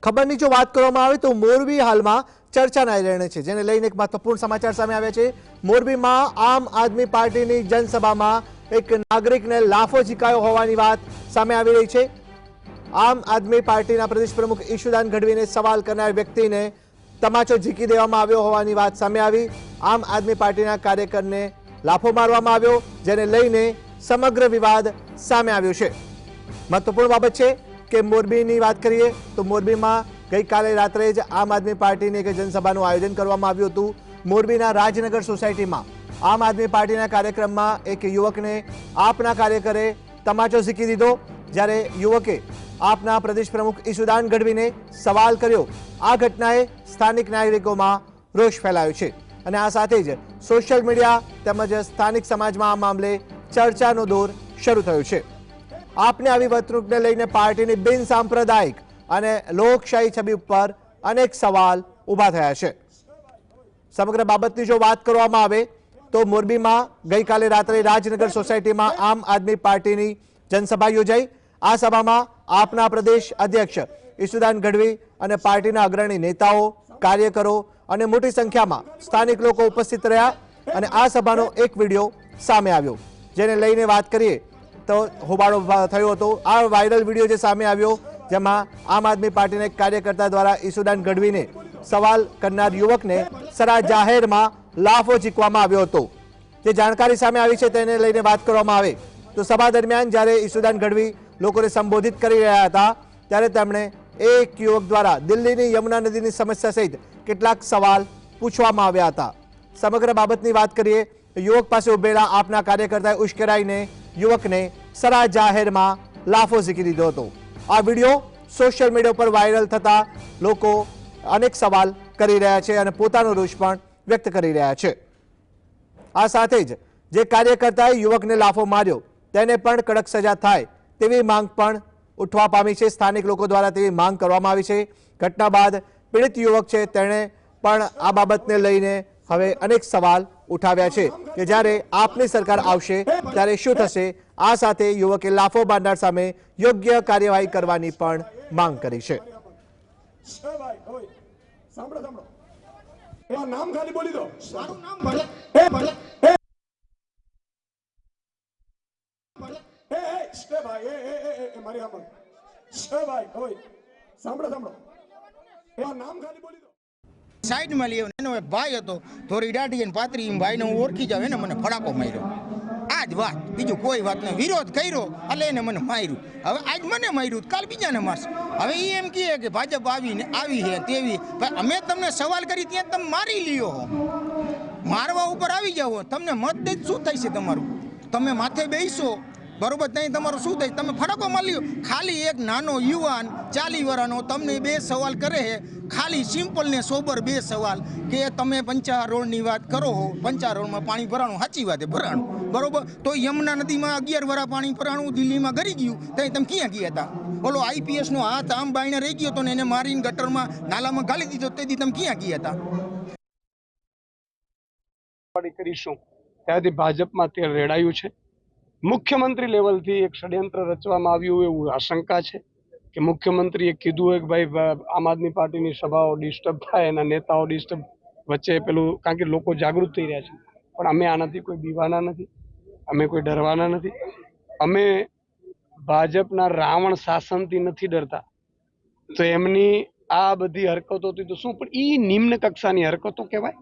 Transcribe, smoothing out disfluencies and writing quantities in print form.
ખબરની જો વાત કરવામાં આવે તો મોરબી હાલમાં ચર્ચાના રહેણે છે, જેને લઈને એક મહત્વપૂર્ણ સમાચાર સામે આવ્યા છે। મોરબીમાં આમ આદમી પાર્ટીની જનસભામાં એક નાગરિકને લાફો ઝીકાયો હોવાની વાત સામે આવી રહી છે। આમ આદમી પાર્ટીના પ્રદેશ પ્રમુખ ઈશુદાન ગઢવીને સવાલ કરનાર વ્યક્તિને તમાચો ઝીકી દેવામાં આવ્યો હોવાની વાત સામે આવી। આમ આદમી પાર્ટીના કાર્યકરને લાફો મારવામાં આવ્યો, જેને લઈને સમગ્ર વિવાદ સામે આવ્યો છે। મહત્વપૂર્ણ બાબત છે કે મોરબીની વાત કરીએ તો મોરબીમાં ગઈકાલે રાત્રે જ આમ આદમી પાર્ટીની એક જનસભાનું આયોજન કરવામાં આવ્યું હતું। મોરબીના રાજનગર સોસાયટીમાં આમ આદમી પાર્ટીના કાર્યક્રમમાં એક યુવકને આપના કાર્યકરે તમાચો ઝીકી દીધો, જ્યારે યુવકે આપના પ્રદેશ પ્રમુખ ઈશુદાન ગઢવીને સવાલ કર્યો। આ ઘટનાએ સ્થાનિક નાગરિકોમાં રોષ ફેલાયો છે અને આ સાથે જ સોશિયલ મીડિયા તેમજ સ્થાનિક સમાજમાં આ મામલે ચર્ચાનો દોર શરૂ થયો છે। આપને આવી વર્તણૂકને લઈને પાર્ટીની બિન સાંપ્રદાયિક અને લોકશાહી છબી ઉપર અનેક સવાલ ઊભા થયા છે। સમગ્ર બાબતની જો વાત કરવામાં આવે તો મોરબીમાં ગઈકાલે રાત્રે રાજનગર સોસાયટીમાં આમ આદમી પાર્ટીની જનસભા યોજાઈ। આ સભામાં આપના પ્રદેશ અધ્યક્ષ ઈશુદાન ગઢવી અને પાર્ટીના અગ્રણી નેતાઓ, કાર્યકરો અને મોટી સંખ્યામાં સ્થાનિક લોકો ઉપસ્થિત રહ્યા અને આ સભાનો એક વિડીયો સામે આવ્યો, જેને લઈને વાત કરીએ તો હોબાળો થયો હતો। આ વાયરલ વિડીયો જે સામે આવ્યો, જેમાં આમ આદમી પાર્ટીના એક કાર્યકર્તા દ્વારા ઈશુદાન ગઢવીને સવાલ કરનાર યુવકને સરા જાહેરમાં લાફો ઝીકવામાં આવ્યો હતો। જે જાણકારી સામે આવી છે તેને લઈને વાત કરવામાં આવે તો સભા દરમિયાન જ્યારે ઈશુદાન ગઢવી લોકોને સંબોધિત કરી રહ્યા હતા, ત્યારે તેમણે એક યુવક દ્વારા દિલ્હીની યમુના નદીની સમસ્યા સહિત કેટલાક સવાલ પૂછવામાં આવ્યા હતા। સમગ્ર બાબતની વાત કરીએ તો યુવક પાસે ઉભેલા આપના કાર્યકર્તાએ ઉશ્કેરાઈને યુવકને સરા જાહેરમાં લાફો ઝીકી દીધો હતો। આ વિડીયો સોશિયલ મીડિયા પર વાયરલ થતા લોકો અનેક સવાલ કરી રહ્યા છે અને પોતાનો રોષ પણ વ્યક્ત કરી રહ્યા છે। આ સાથે જ જે કાર્યકર્તાએ યુવકને લાફો માર્યો તેને પણ કડક સજા થાય તેવી માંગ પણ ઉઠવા પામી છે। સ્થાનિક લોકો દ્વારા તેવી માંગ કરવામાં આવી છે। ઘટના બાદ પીડિત યુવક છે તેણે પણ આ બાબતને લઈને હવે અનેક સવાલ ઉઠાવ્યા છે કે જ્યારે આપની સરકાર આવશે ત્યારે શું થશે। આ સાથે યુવકે લાફો મારનાર સામે યોગ્ય કાર્યવાહી કરવાની પણ માંગ કરી છે। સાઈડ માં લીયો એનો એક ભાઈ હતો, થોડી દાઢી અને પાતરી, ભાઈને હું ઓળખી જાવ એને મને ફડાકો માર્યો। આ જ વાત, બીજું કોઈ વાત નહીં। વિરોધ કર્યો એટલે એને મને માર્યું। હવે આજ મને માર્યું, કાલ બીજાને મારશે। હવે એ એમ કહે કે ભાજપ આવી છે તેવી, અમે તમને સવાલ કરી ત્યાં તમે મારી લ્યો હો, મારવા ઉપર આવી જાઓ। તમને મત દઈ શું થાય છે તમારું? તમે માથે બેસો બરોબર, ત્યાં તમારું શું થાય? તમે ફડાકો મારી લ્યો। ખાલી એક નાનો યુવાન 40 વર્ષનો તમને બે સવાલ કરે છે, ખાલી સિમ્પલ ને સોબર બે સવાલ કે તમે પંચા રોડની વાત કરો હો, પંચા રોડમાં પાણી ભરાણું, સાચી વાત ભરાણું બરોબર, તો યમુના નદીમાં 11 વર્ષ પાણી ભરાણું, દિલ્હીમાં ગરી ગયું, ત્યાં તમે ક્યાં ગયા હતા? ઓલો IPS નો હાથ આમ બાઈને રહી ગયો તો ને એને મારીને ગટરમાં નાલામાં ગાલી દીધો, તેથી તમે ક્યાં ગયા હતા? કરીશું ત્યાંથી ભાજપમાં તે રેડાયું છે। મુખ્યમંત્રી લેવલથી એક ષડયંત્ર રચવામાં આવ્યું એવું આશંકા છે કે મુખ્યમંત્રીએ કીધું હોય કે ભાઈ આમ આદમી પાર્ટીની સભાઓ ડિસ્ટર્બ થાય, એના નેતાઓ ડિસ્ટર્બ વચ્ચે પેલું, કારણ કે લોકો જાગૃત થઈ રહ્યા છે। પણ અમે આનાથી કોઈ બીવાના નથી, અમે કોઈ ડરવાના નથી। અમે ભાજપના રાવણ શાસનથી નથી ડરતા। તો એમની આ બધી હરકતોથી તો શું, પણ એ નિમ્ન કક્ષાની હરકતો કહેવાય।